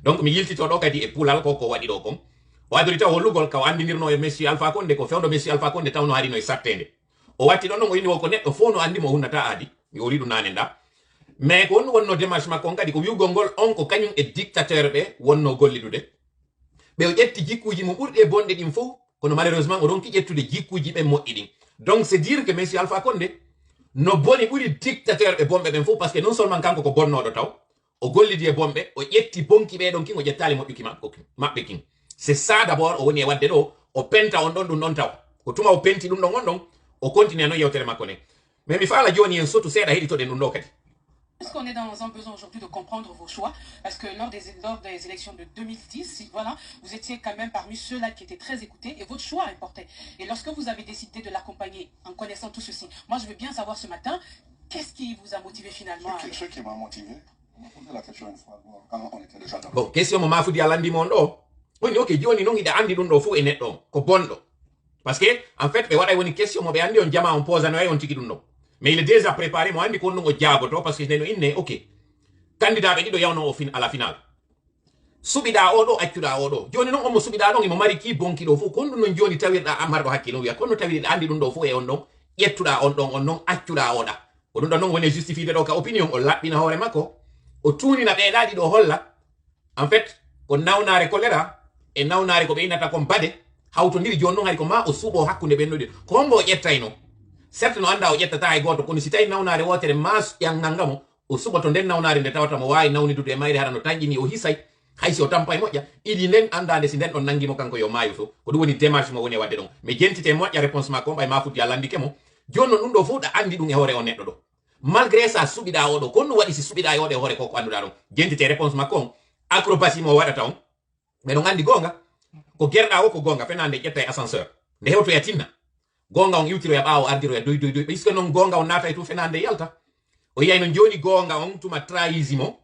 donc mi yilti to do kadi e pulal ko wadi do kon o adorita o lugol ka andinirno e monsieur Alpha Condé ko fewndo monsieur Alpha Condé tawno harino e sattende o watti don o indi ko neddo fo no andi mo hunnata adi mi woli dum nane nda mais ko wonno démarche makko kadi ko wiugol gol on ko kañum e dictateur be wonno gollidude be o ƴetti jikkuji mo ɓurde bonde ɗin fof kono malheureusement o ronki ƴettude jikkuji ɓe moƴƴi ɗin donc c'est dire que monsieur Alpha Condé no boni ɓuri dictateur ɓe bomɓe ɓen fof parce que non seulement kanko ko bonnoɗo taw o gollidi e bomɓe o ƴetti bonki ɓe ɗon kin o ƴettali moƴƴuki maɓɓe kin c'est ça d'abord o woni e wadde ɗo o penta on ɗon ɗum ɗon taw ko tuma o penti ɗum ɗon on ɗon o continue no yewtere makko ne mais mi faala joni en sotu seeɗa heɗitoɗen ɗum ɗo kadi. Est-ce qu'on est dans un besoin aujourd'hui de comprendre vos choix? Parce que lors des élections de 2010, voilà, vous étiez quand même parmi ceux-là qui étaient très écoutés et votre choix importait. Et lorsque vous avez décidé de l'accompagner en connaissant tout ceci, moi je veux bien savoir ce matin, qu'est-ce qui vous a motivé finalement? Ce qui m'a motivé, on m'a posé la question une fois quand on était déjà dans... Bon, question mo mafudi alandi mon ɗo. Woni ok joni non ida andi ɗum ɗo fof e neɗɗo ko bonɗo. Parce que en fait ɓe waɗa woni question mo ɓe andi on jama on posano ay on tigi ɗum ɗo. Mais il est déjà préparé, moi, on dit qu'on a diagoto parce que il ok. Candidat be yawno à la finale. Subida odo accuda odo. Joni non omo subida non imo mari ki bonki do fu kondo non joni tawirda amardo hakkilo wiya kono tawirda andi dum do fu e on don yettuda on non accuda oda. O dum non woni justifié do ka opinion o labbina hore makko o tunina be dadi do holla. En fait, ko nawnare kolera e nawnare ko be inata ko bade hawtondiri joni non hari ko ma o subo hakkunde be nodi ko mbo yettayno. Certes no anda o ƴettata e goto kono si tawi nawnare wotere mas ƴangangamo o suɓato nden nawnare nde tawata mo wawi nawnidude e mayre haɗa no taƴƴini o hisay haysi o tampa e moƴƴa iɗi nden andade si nden ɗon nanguimo kanko yo maayo to ko ɗum woni démarche mo woni e wadde ɗon mais jentite moƴƴa réponse makko on ɓay ma futti a landike mo joni non ɗum ɗo fof ɗa andi ɗum e hoore o neɗɗo ɗo malgré ça suɓiɗa oɗo kon ɗum waɗi si suɓiɗa e oɗo e hoore koko anduɗa ɗon jentite réponse makko on acrobatie mo waɗata on mais ɗon andi gonga ko guerɗa o ko gonga fenande ƴetta e ascenseur nde hewtoya tinna gonga on iwtiro ya ɓaawo ardiro ya doy puisque non gonga on naata e tout fenande yalta o yiyay non joni gonga on tuma trahisimo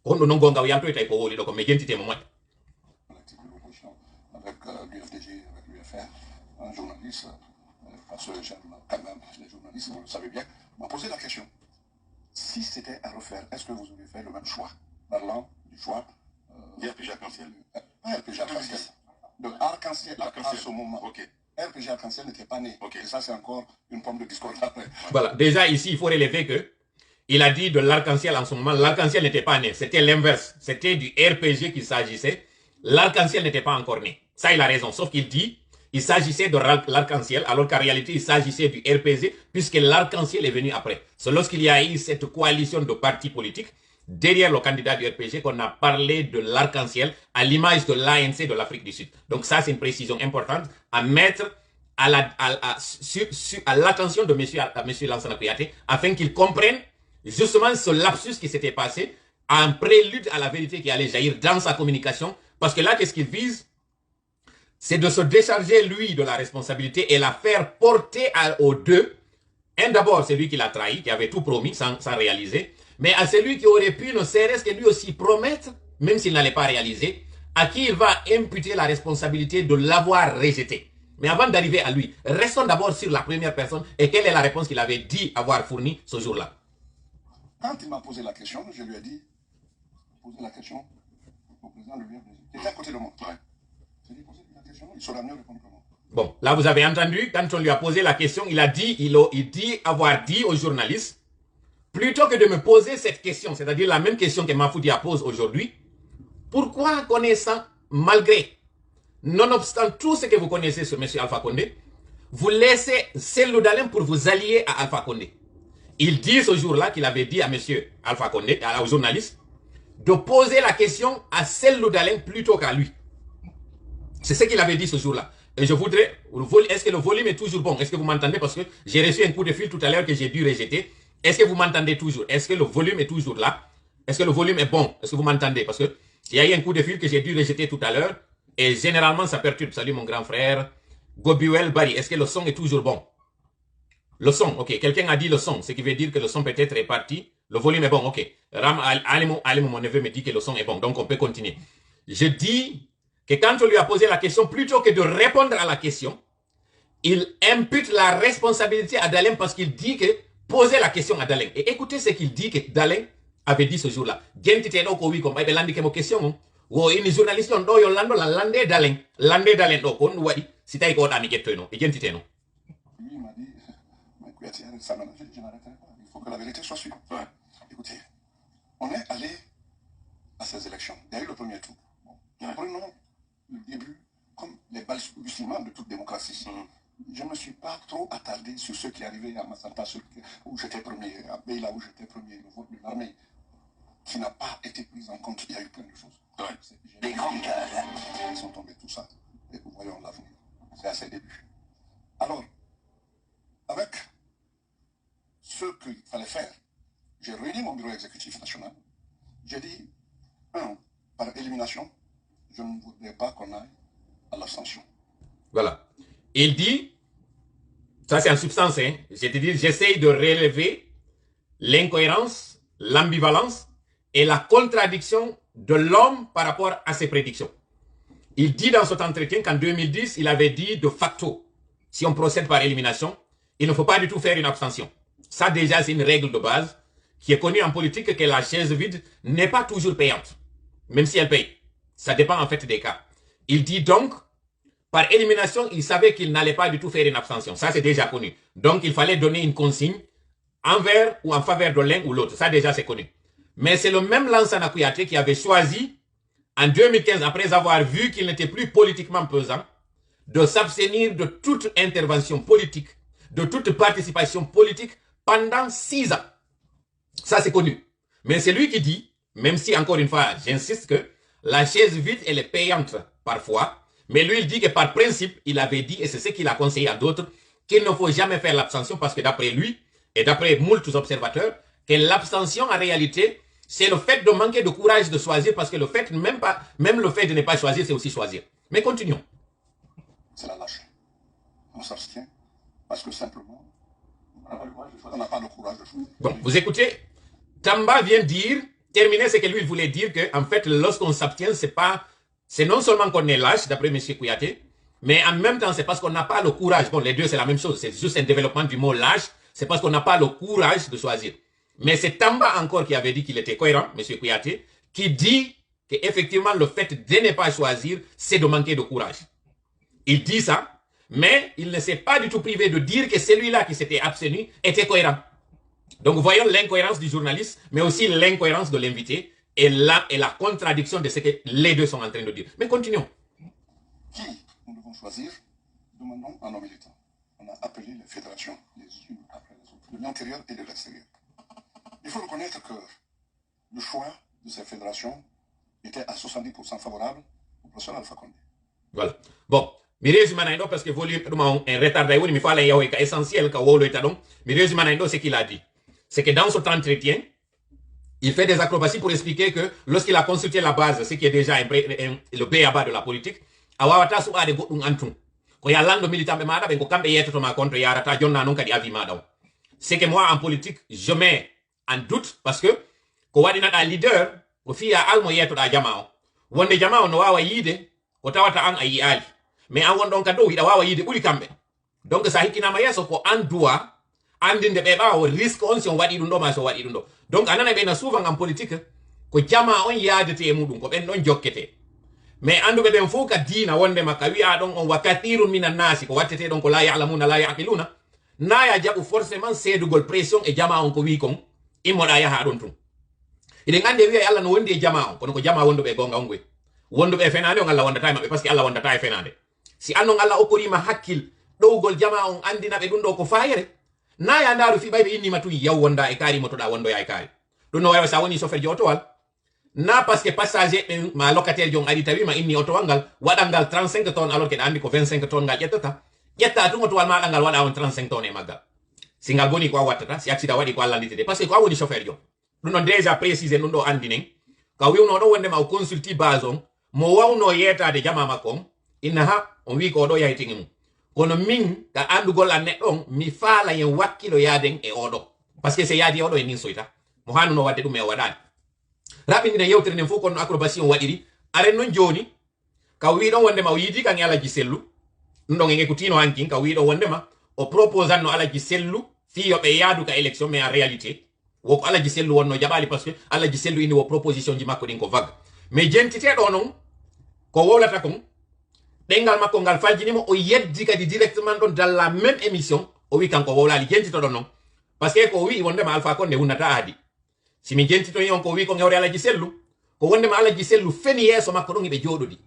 on ɗo non gonga o yaltoyta e ko woli ɗo ko mais jentitemo moƴƴa avec l'UFDG, avec l'UFR, un journaliste, parce que j'aime quand même les journalistes, vous le savez bien, m'a posé la question. Si c'était à refaire, est-ce que vous auriez fait le même choix, parlant du choix d'RPG Arc-en-Ciel? RPG Arc-en-Ciel. De Arc-en-Ciel à ce moment. Ok. RPG Arc-en-Ciel n'était pas né. Okay. Et ça, c'est encore une pomme de discorde après. Voilà. Déjà, ici, il faut relever que il a dit de l'arc-en-ciel en ce moment. L'arc-en-ciel n'était pas né. C'était l'inverse. C'était du RPG qu'il s'agissait. L'arc-en-ciel n'était pas encore né. Ça, il a raison. Sauf qu'il dit il s'agissait de l'arc-en-ciel, alors qu'en réalité, il s'agissait du RPG, puisque l'arc-en-ciel est venu après. C'est lorsqu'il y a eu cette coalition de partis politiques derrière le candidat du RPG qu'on a parlé de l'arc-en-ciel à l'image de l'ANC de l'Afrique du Sud. Donc ça, c'est une précision importante à mettre à l'attention de monsieur Lansana Kouyaté afin qu'il comprenne justement ce lapsus qui s'était passé en prélude à la vérité qui allait jaillir dans sa communication. Parce que là, qu'est-ce qu'il vise? C'est de se décharger, lui, de la responsabilité et la faire porter aux deux. Un d'abord, c'est lui qui l'a trahi, qui avait tout promis sans réaliser. Mais à celui qui aurait pu, ne serait-ce que lui aussi promettre, même s'il n'allait pas réaliser, à qui il va imputer la responsabilité de l'avoir rejeté. Mais avant d'arriver à lui, restons d'abord sur la première personne et quelle est la réponse qu'il avait dit avoir fournie ce jour-là. Quand il m'a posé la question, je lui ai dit, posez la question au président de l'UFDG. Il était à côté de moi. Ouais. Je lui ai posé la question, il saura mieux répondre que moi. Bon, là vous avez entendu, quand on lui a posé la question, il dit avoir dit aux journalistes, plutôt que de me poser cette question, c'est-à-dire la même question que Mafoudi pose aujourd'hui, pourquoi connaissant, malgré, nonobstant tout ce que vous connaissez sur M. Alpha Condé, vous laissez Cellou Dalein pour vous allier à Alpha Condé? Il dit ce jour-là qu'il avait dit à M. Alpha Condé, aux journalistes, de poser la question à Cellou Dalein plutôt qu'à lui. C'est ce qu'il avait dit ce jour-là. Et je voudrais, est-ce que le volume est toujours bon? Est-ce que vous m'entendez? Parce que j'ai reçu un coup de fil tout à l'heure que j'ai dû rejeter. Est-ce que vous m'entendez toujours? Est-ce que le volume est toujours là? Est-ce que le volume est bon? Est-ce que vous m'entendez? Parce que il y a eu un coup de fil que j'ai dû rejeter tout à l'heure. Et généralement, ça perturbe. Salut mon grand frère. Gobiwel Bari. Est-ce que le son est toujours bon? Le son, ok. Quelqu'un a dit le son. Ce qui veut dire que le son peut-être est parti. Le volume est bon, ok. Ram Alim, mon neveu, me dit que le son est bon. Donc on peut continuer. Je dis que quand on lui a posé la question, plutôt que de répondre à la question, il impute la responsabilité à Dalein parce qu'il dit que poser la question à Dalein. Et écoutez ce qu'il dit que Dalein avait dit ce jour-là. wo ini journaliste on do yo lando la lande dalen do kon wadi si tay ko dami jettoyno e jentiteno. Lui il m'a dit, mais Kouyaté, ça m'a dit, je n'arrêterai pas. Il faut que la vérité soit sûre. Ouais. Écoutez, on est allé à ces élections. Il y a eu le premier tour. Bon. Prenons le début comme les balbutiements de toute démocratie. Je ne me suis pas trop attardé sur ceux qui arrivaient à Massanta, où j'étais premier, à Beila, où j'étais premier, le vote de l'armée, qui n'a pas été pris en compte. Il y a eu plein de choses. Ouais. Les grands cœurs. Ils sont tombés, tout ça. Et nous voyons l'avenir. C'est à ses débuts. Alors, avec ce qu'il fallait faire, j'ai réuni mon bureau exécutif national. J'ai dit, par élimination, je ne voudrais pas qu'on aille à l'abstention. Voilà. Il dit, ça c'est en substance, hein, je te dis, j'essaye de relever l'incohérence, l'ambivalence et la contradiction de l'homme par rapport à ses prédictions. Il dit dans cet entretien qu'en 2010, il avait dit de facto, si on procède par élimination, il ne faut pas du tout faire une abstention. Ça déjà, c'est une règle de base qui est connue en politique, que la chaise vide n'est pas toujours payante, même si elle paye. Ça dépend en fait des cas. Il dit donc, par élimination, il savait qu'il n'allait pas du tout faire une abstention. Ça, c'est déjà connu. Donc, il fallait donner une consigne envers ou en faveur de l'un ou l'autre. Ça, déjà, c'est connu. Mais c'est le même Lansana Kouyaté qui avait choisi, en 2015, après avoir vu qu'il n'était plus politiquement pesant, de s'abstenir de toute intervention politique, de toute participation politique pendant 6 ans. Ça, c'est connu. Mais c'est lui qui dit, même si, encore une fois, j'insiste que la chaise vide, elle est payante parfois, mais lui, il dit que par principe, il avait dit, et c'est ce qu'il a conseillé à d'autres, qu'il ne faut jamais faire l'abstention parce que d'après lui, et d'après moultes observateurs, que l'abstention, en réalité, c'est le fait de manquer de courage de choisir parce que le fait, même le fait de ne pas choisir, c'est aussi choisir. Mais continuons. C'est la lâcheté. On s'abstient parce que simplement, on n'a pas le courage de choisir. Bon, vous écoutez, Tamba vient dire, terminer ce que lui il voulait dire, que en fait, lorsqu'on s'abstient, c'est non seulement qu'on est lâche, d'après M. Kouyaté, mais en même temps, c'est parce qu'on n'a pas le courage. Bon, les deux, c'est la même chose. C'est juste un développement du mot lâche. C'est parce qu'on n'a pas le courage de choisir. Mais c'est Tamba encore qui avait dit qu'il était cohérent, M. Kouyaté, qui dit qu'effectivement, le fait de ne pas choisir, c'est de manquer de courage. Il dit ça, mais il ne s'est pas du tout privé de dire que celui-là qui s'était abstenu était cohérent. Donc, voyons l'incohérence du journaliste, mais aussi l'incohérence de l'invité et la contradiction de ce que les deux sont en train de dire. Mais continuons. Qui nous devons choisir? Demandons à nos militants. On a appelé les fédérations, les unes après les autres, de l'intérieur et de l'extérieur. Il faut reconnaître que le choix de ces fédérations était à 70% favorable au professeur Alpha Condé. Voilà. Bon. Mi résumé parce que volume un retard d'ailleurs, mais il faut aller essentiel quand on le donc. Mi résumé ce qu'il a dit. C'est que dans cet entretien, il fait des acrobaties pour expliquer que lorsqu'il a consulté la base, ce qui est déjà le B.A.B.A. de la politique, awawata su ade goddum antum. Ko ya lando militant be mada be ko kambe yetoto ma contre yarata jonna non kadi avi mada. C'est que moi en politique, je mets en doute parce que ko wadi na leader ko fiya almo yeto da jamao. Wonde jamao no wawa yide ko tawata an ayi ali. Mais an wondon ka do ida wawa yide buri kambe. Donc ça hikina ma yeso ko an doit andinde be ba o risque on si on wadi dum do ma so wadi dum do. Donc anana be na souvent en politique ko jama on yaadete mudum ko ben don jokkete. Mais andube ben fo ka dina wonde makka wi'a don on wakatirun minan nasi ko wattete don ko la ya'lamuna la ya'qiluna na ya jabu forcément sedugol pression e jama on ko wi kon immoda yaha don tum ide ngande wi'a Allah no wondi e jama on kono ko jama wondo be gonga ongoy wondo be fenande on Allah wonda tay mabbe parce que Allah wonda tay fenande si annon Allah okorima hakkil dowgol jama on andina be dum do ko fayere na ya ndaru fi baybe inni matu yaw wonda e kari moto da wondo ya e kari do no wawa sa woni chauffeur jotowal na parce que passager ma locataire jong adi tawi ma inni auto wangal wadangal 35 tonnes alors que andi ko 25 tonnes ngal yetta dum auto wal ma dangal wada on 35 tonnes e magal singal boni ko wattata si accident wadi ko Allah ndite parce que ko woni chauffeur jo dum non déjà préciser dum do andi nen ka wiwno do wonde ma o consulti bazon mo wawno yetade jama makko inna on wi ko do yayti ngum kono min ka andugol an neddon mi faala yen wakkilo yaden e odo parce que c'est yadi odo e nin soita mo hanu no wadde dum e wadani rabini ne yewtere nen fu kono acrobatie on wadiri aren non joni ka wi don wonde ma o yidi kan alaji sellu ndon en ekutino hankin ka wi don wonde ma o propose no alaji sellu fi yobe yadu ka élection mais en réalité wo ko alaji sellu wonno jabali parce que alaji sellu indi wo proposition ji makko din ko vague mais jentite do non ko wolata kon dengal makko ngal faljinimo o yeddi kadi directement don dans la même émission o wi kanko wolali jentito do non parce que ko wi wonde ma Alpha Condé wonnata adi si mi jentito yon ko wi ko ngawre alaji sellu ko wonde ma alaji sellu feni yeso makko don be jododi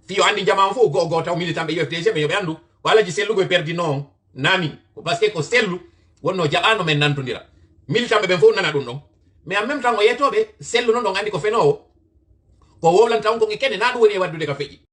fiyo andi jama fo go taw militant be UFDG be yobe andu ko alaji sellu go perdi non nani parce que ko sellu wonno jaɓano men nantodira militant be ben fo nana dum non mais en même temps o yetobe sellu non don andi ko feno ko wolanta on ko ngikene na du woni waddude ka feji